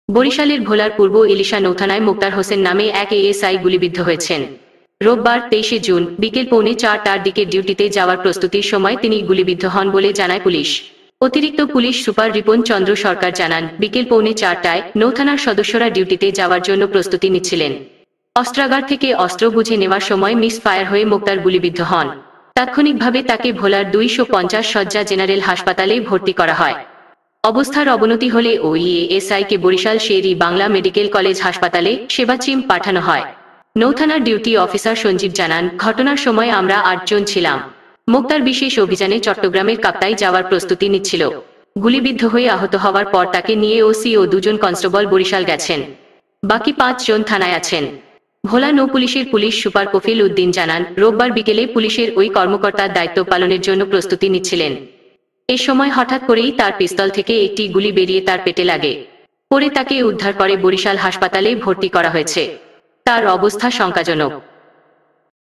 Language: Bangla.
বরিশালের ভোলার পূর্ব ইলিশা নৌথানায় মোক্তার হোসেন নামে এক এএসআই গুলিবিদ্ধ হয়েছেন। রোববার 23 জুন বিকেল 4:45টার দিকে ডিউটিতে যাওয়ার প্রস্তুতির সময় তিনি গুলিবিদ্ধ হন বলে জানায় পুলিশ। অতিরিক্ত পুলিশ সুপার রিপন চন্দ্র সরকার জানান, বিকেল 4:45টায় নৌথানার সদস্যরা ডিউটিতে যাওয়ার জন্য প্রস্তুতি নিচ্ছিলেন। অস্ত্রাগার থেকে অস্ত্র বুঝে নেওয়ার সময় মিস ফায়ার হয়ে মোক্তার গুলিবিদ্ধ হন। তাৎক্ষণিকভাবে তাকে ভোলার 250 শয্যা জেনারেল হাসপাতালে ভর্তি করা হয়। অবস্থার অবনতি হলে ওই এএসআইকে বরিশাল শের-ই বাংলা মেডিকেল কলেজ হাসপাতালে সেবাচিম পাঠানো হয়। নৌথানার ডিউটি অফিসার সঞ্জীব জানান, ঘটনার সময় আমরা 8 জন ছিলাম। মোক্তার বিশেষ অভিযানে চট্টগ্রামের কাপ্তাই যাওয়ার প্রস্তুতি নিচ্ছিল। গুলিবিদ্ধ হয়ে আহত হওয়ার পর তাকে নিয়ে ওসি ও 2 জন কনস্টেবল বরিশাল গেছেন। বাকি 5 জন থানায় আছেন। ভোলা নৌ পুলিশের পুলিশ সুপার কফিল উদ্দিন জানান, রোববার বিকেলে পুলিশের ওই কর্মকর্তার দায়িত্ব পালনের জন্য প্রস্তুতি নিচ্ছিলেন। এ সময় হঠাৎ করেই তার পিস্তল থেকে একটি গুলি বেরিয়ে তার পেটে লাগে। পরে তাকে উদ্ধার করে বরিশাল হাসপাতালে ভর্তি করা হয়েছে। তার অবস্থা শঙ্কাজনক।